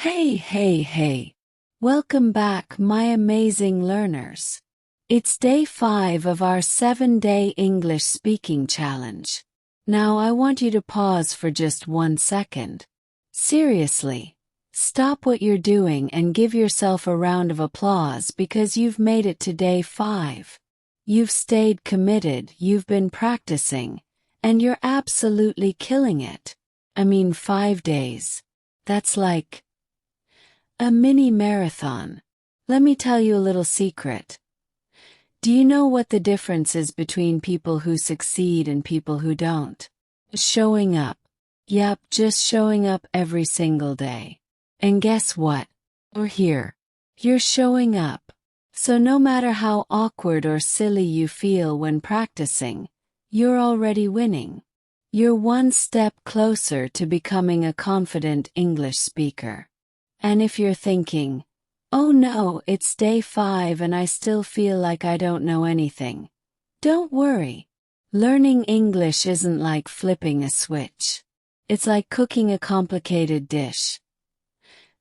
Hey. Welcome back, my amazing learners. It's day 5 of our 7-day English speaking challenge. Now I want you to pause for just 1 second. Seriously, stop what you're doing and give yourself a round of applause because you've made it to day 5. You've stayed committed, you've been practicing, and you're absolutely killing it. 5 days. That's like a mini marathon. Let me tell you a little secret. Do you know what the difference is between people who succeed and people who don't? Showing up. Yep, just showing up every single day. And guess what? We're here. You're showing up. So no matter how awkward or silly you feel when practicing, you're already winning. You're one step closer to becoming a confident English speaker. And if you're thinking, oh no, it's day 5 and I still feel like I don't know anything, don't worry. Learning English isn't like flipping a switch. It's like cooking a complicated dish.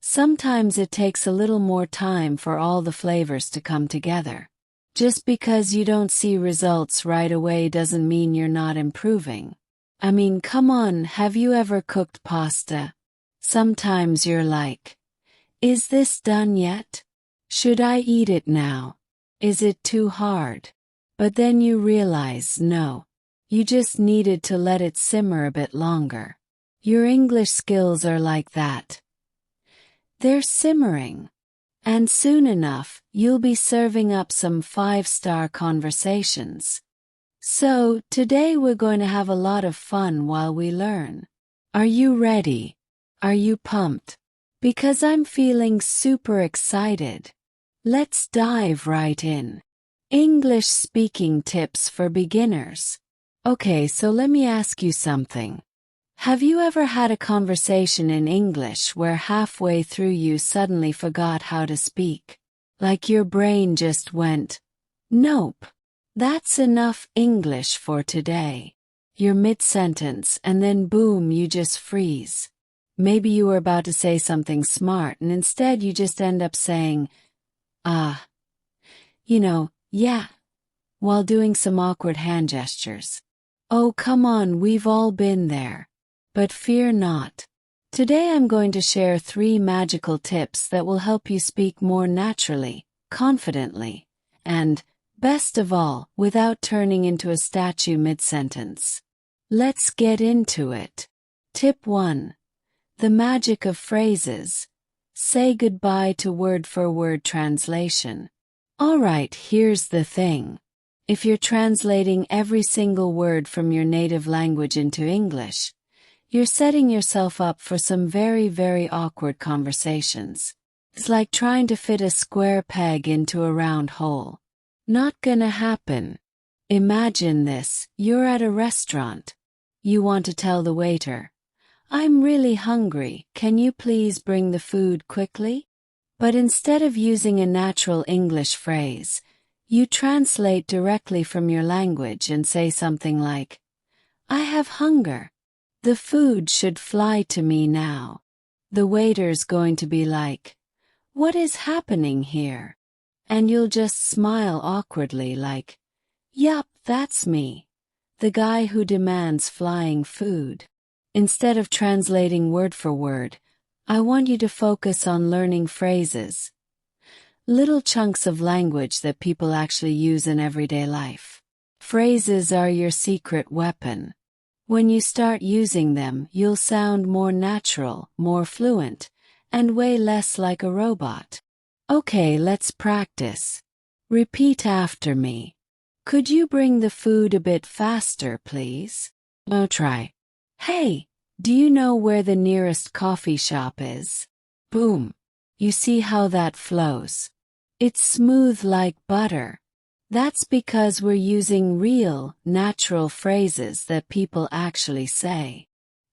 Sometimes it takes a little more time for all the flavors to come together. Just because you don't see results right away doesn't mean you're not improving. Come on, have you ever cooked pasta? Sometimes you're like, is this done yet? Should I eat it now? Is it too hard? But then you realize, no. You just needed to let it simmer a bit longer. Your English skills are like that. They're simmering. And soon enough, you'll be serving up some 5-star conversations. So, today we're going to have a lot of fun while we learn. Are you ready? Are you pumped? Because I'm feeling super excited. Let's dive right in. English speaking tips for beginners. Okay, so let me ask you something. Have you ever had a conversation in English where halfway through you suddenly forgot how to speak? Like your brain just went, nope, that's enough English for today. You're mid-sentence and then boom, you just freeze. Maybe you were about to say something smart and instead you just end up saying, yeah, while doing some awkward hand gestures. Oh, come on, we've all been there. But fear not. Today I'm going to share 3 magical tips that will help you speak more naturally, confidently, and, best of all, without turning into a statue mid-sentence. Let's get into it. Tip 1. The magic of phrases. Say goodbye to word-for-word translation. Alright, here's the thing. If you're translating every single word from your native language into English, you're setting yourself up for some very, very awkward conversations. It's like trying to fit a square peg into a round hole. Not gonna happen. Imagine this, you're at a restaurant. You want to tell the waiter, I'm really hungry, can you please bring the food quickly? But instead of using a natural English phrase, you translate directly from your language and say something like, I have hunger. The food should fly to me now. The waiter's going to be like, what is happening here? And you'll just smile awkwardly like, yup, that's me. The guy who demands flying food. Instead of translating word for word, I want you to focus on learning phrases. Little chunks of language that people actually use in everyday life. Phrases are your secret weapon. When you start using them, you'll sound more natural, more fluent, and way less like a robot. Okay, let's practice. Repeat after me. Could you bring the food a bit faster, please? Oh, try. Hey, do you know where the nearest coffee shop is? Boom. You see how that flows? It's smooth like butter. That's because we're using real, natural phrases that people actually say.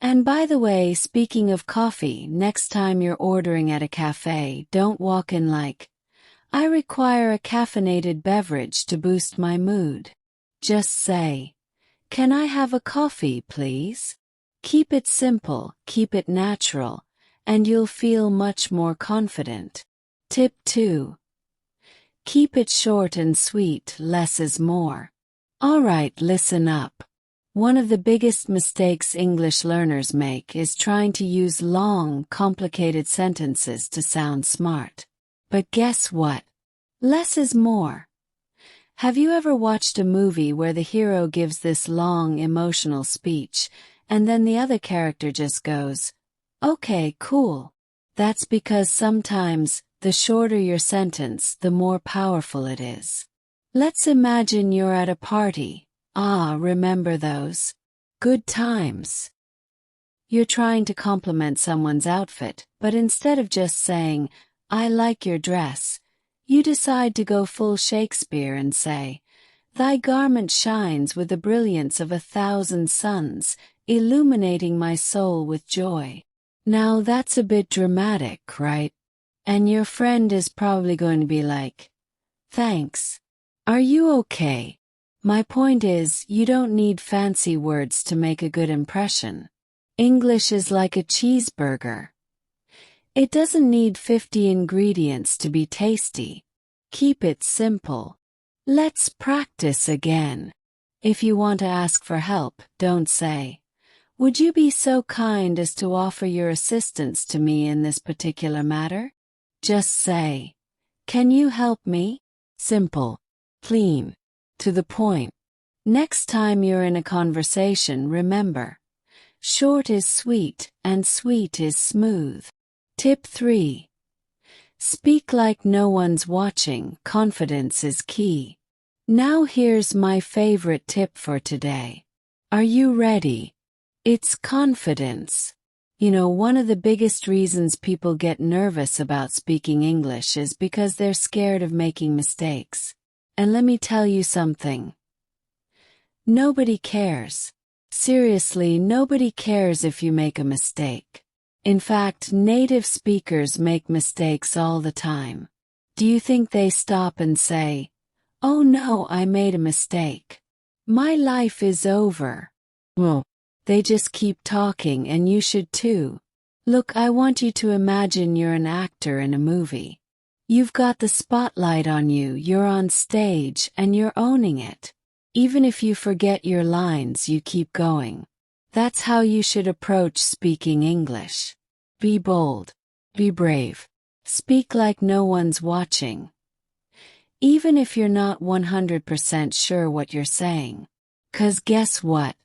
And by the way, speaking of coffee, next time you're ordering at a cafe, don't walk in like, I require a caffeinated beverage to boost my mood. Just say, can I have a coffee, please? Keep it simple, keep it natural, and you'll feel much more confident. Tip 2. Keep it short and sweet, less is more. Alright, listen up. One of the biggest mistakes English learners make is trying to use long, complicated sentences to sound smart. But guess what? Less is more. Have you ever watched a movie where the hero gives this long, emotional speech, and then the other character just goes, "Okay, cool"? That's because sometimes, the shorter your sentence, the more powerful it is. Let's imagine you're at a party. Remember those? Good times. You're trying to compliment someone's outfit, but instead of just saying, "I like your dress," you decide to go full Shakespeare and say, "Thy garment shines with the brilliance of 1,000 suns, illuminating my soul with joy." Now that's a bit dramatic, right? And your friend is probably going to be like, "Thanks. Are you okay?" My point is, you don't need fancy words to make a good impression. English is like a cheeseburger. It doesn't need 50 ingredients to be tasty. Keep it simple. Let's practice again. If you want to ask for help, don't say, "Would you be so kind as to offer your assistance to me in this particular matter?" Just say, "Can you help me?" Simple, clean, to the point. Next time you're in a conversation, remember, short is sweet and sweet is smooth. Tip 3. Speak like no one's watching. Confidence is key. Now here's my favorite tip for today. Are you ready? It's confidence. You know, one of the biggest reasons people get nervous about speaking English is because they're scared of making mistakes. And let me tell you something. Nobody cares. Seriously, nobody cares if you make a mistake. In fact, native speakers make mistakes all the time. Do you think they stop and say, "Oh no, I made a mistake. My life is over"? Well, they just keep talking, and you should too. Look, I want you to imagine you're an actor in a movie. You've got the spotlight on you, you're on stage, and you're owning it. Even if you forget your lines, you keep going. That's how you should approach speaking English. Be bold. Be brave. Speak like no one's watching. Even if you're not 100% sure what you're saying. 'Cause guess what?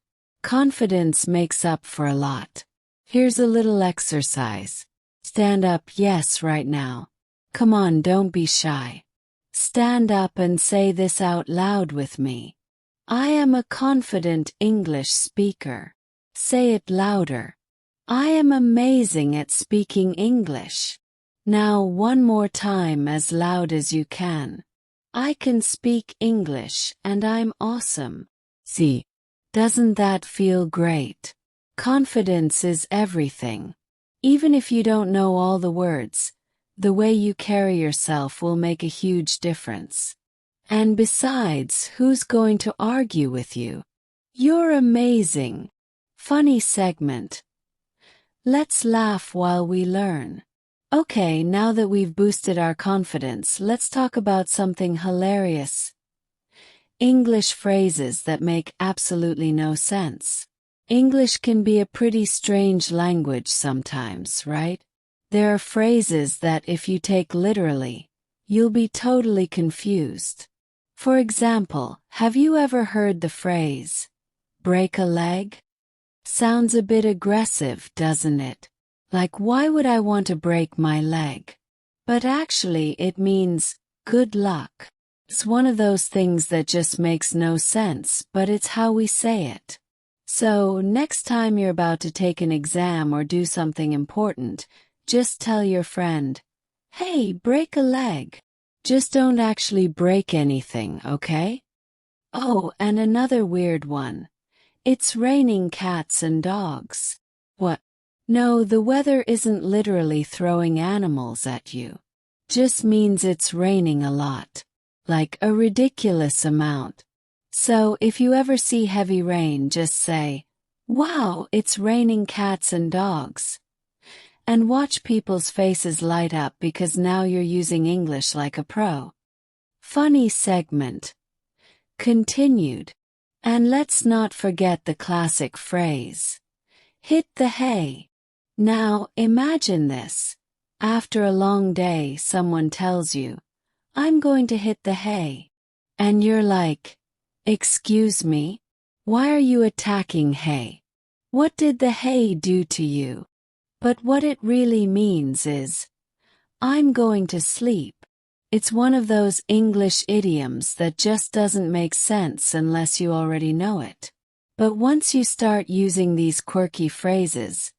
Confidence makes up for a lot. Here's a little exercise. Stand up, yes, right now. Come on, don't be shy. Stand up and say this out loud with me. I am a confident English speaker. Say it louder. I am amazing at speaking English. Now one more time, as loud as you can. I can speak English and I'm awesome. See, doesn't that feel great? Confidence is everything. Even if you don't know all the words, the way you carry yourself will make a huge difference. And besides, who's going to argue with you? You're amazing. Funny segment. Let's laugh while we learn. Okay, now that we've boosted our confidence, let's talk about something hilarious. English phrases that make absolutely no sense. English can be a pretty strange language sometimes, right? There are phrases that if you take literally, you'll be totally confused. For example, have you ever heard the phrase, "break a leg"? Sounds a bit aggressive, doesn't it? Like, why would I want to break my leg? But actually it means, good luck. It's one of those things that just makes no sense, but it's how we say it. So, next time you're about to take an exam or do something important, just tell your friend, "Hey, break a leg." Just don't actually break anything, okay? Oh, and another weird one. It's raining cats and dogs. What? No, the weather isn't literally throwing animals at you. Just means it's raining a lot. Like a ridiculous amount. So if you ever see heavy rain, just say, "Wow, it's raining cats and dogs." And watch people's faces light up because now you're using English like a pro. Funny segment. Continued. And let's not forget the classic phrase. Hit the hay. Now, imagine this. After a long day, someone tells you, I'm going to hit the hay. And you're like, excuse me? Why are you attacking hay? What did the hay do to you? But what it really means is, I'm going to sleep. It's one of those English idioms that just doesn't make sense unless you already know it. But once you start using these quirky phrases,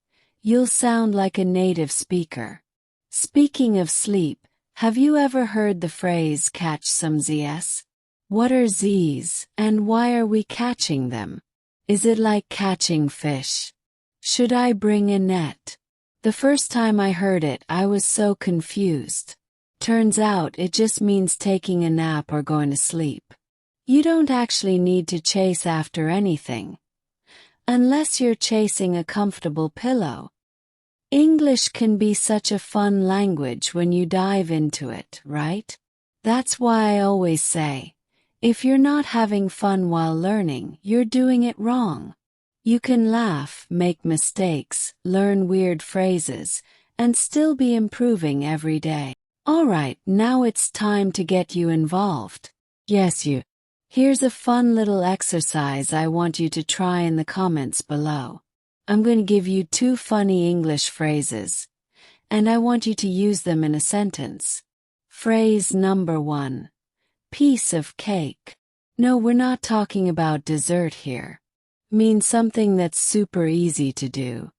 you'll sound like a native speaker. Speaking of sleep, have you ever heard the phrase catch some Z's? What are Z's, and why are we catching them? Is it like catching fish? Should I bring a net? The first time I heard it, I was so confused. Turns out it just means taking a nap or going to sleep. You don't actually need to chase after anything. Unless you're chasing a comfortable pillow. English can be such a fun language when you dive into it, right? That's why I always say, if you're not having fun while learning, you're doing it wrong. You can laugh, make mistakes, learn weird phrases, and still be improving every day. Alright, now it's time to get you involved. Yes, you. Here's a fun little exercise I want you to try in the comments below. I'm going to give you 2 funny English phrases, and I want you to use them in a sentence. Phrase number 1. Piece of cake. No, we're not talking about dessert here. Means something that's super easy to do.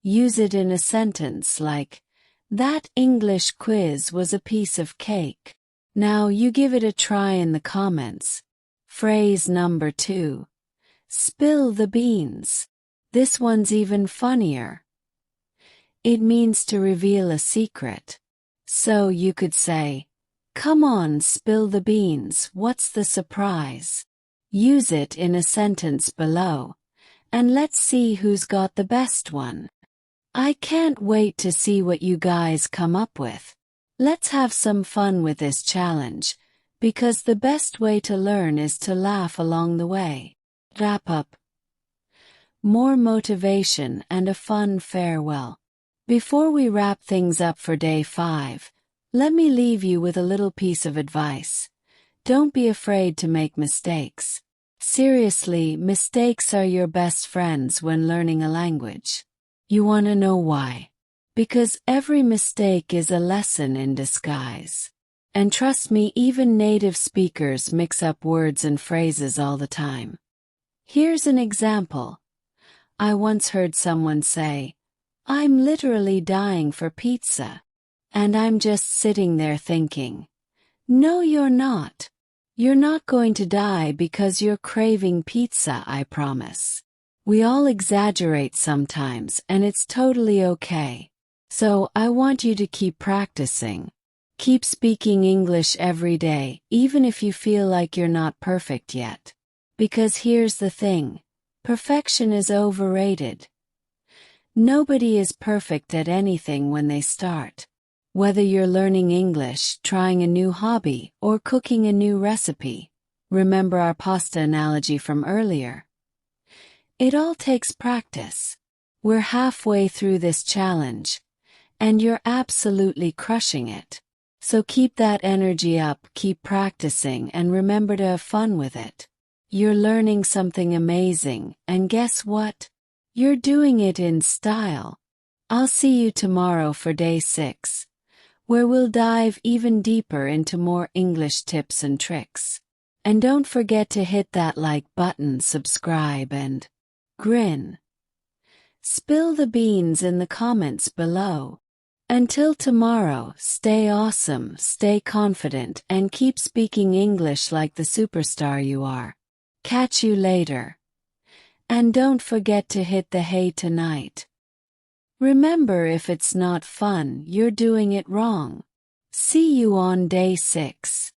Use it in a sentence like, that English quiz was a piece of cake. Now you give it a try in the comments. Phrase number 2. Spill the beans. This one's even funnier. It means to reveal a secret. So you could say, come on, spill the beans, what's the surprise? Use it in a sentence below. And let's see who's got the best one. I can't wait to see what you guys come up with. Let's have some fun with this challenge, because the best way to learn is to laugh along the way. Wrap up. More motivation and a fun farewell. Before we wrap things up for day 5, let me leave you with a little piece of advice. Don't be afraid to make mistakes. Seriously, mistakes are your best friends when learning a language. You want to know why? Because every mistake is a lesson in disguise. And trust me, even native speakers mix up words and phrases all the time. Here's an example. I once heard someone say, I'm literally dying for pizza. And I'm just sitting there thinking, no, you're not. You're not going to die because you're craving pizza, I promise. We all exaggerate sometimes, and it's totally okay. So I want you to keep practicing. Keep speaking English every day, even if you feel like you're not perfect yet. Because here's the thing. Perfection is overrated. Nobody is perfect at anything when they start. Whether you're learning English, trying a new hobby, or cooking a new recipe. Remember our pasta analogy from earlier? It all takes practice. We're halfway through this challenge, and you're absolutely crushing it. So keep that energy up, keep practicing, and remember to have fun with it. You're learning something amazing, and guess what? You're doing it in style. I'll see you tomorrow for day 6, where we'll dive even deeper into more English tips and tricks. And don't forget to hit that like button, subscribe, and grin. Spill the beans in the comments below. Until tomorrow, stay awesome, stay confident, and keep speaking English like the superstar you are. Catch you later. And don't forget to hit the hay tonight. Remember, if it's not fun, you're doing it wrong. See you on day 6.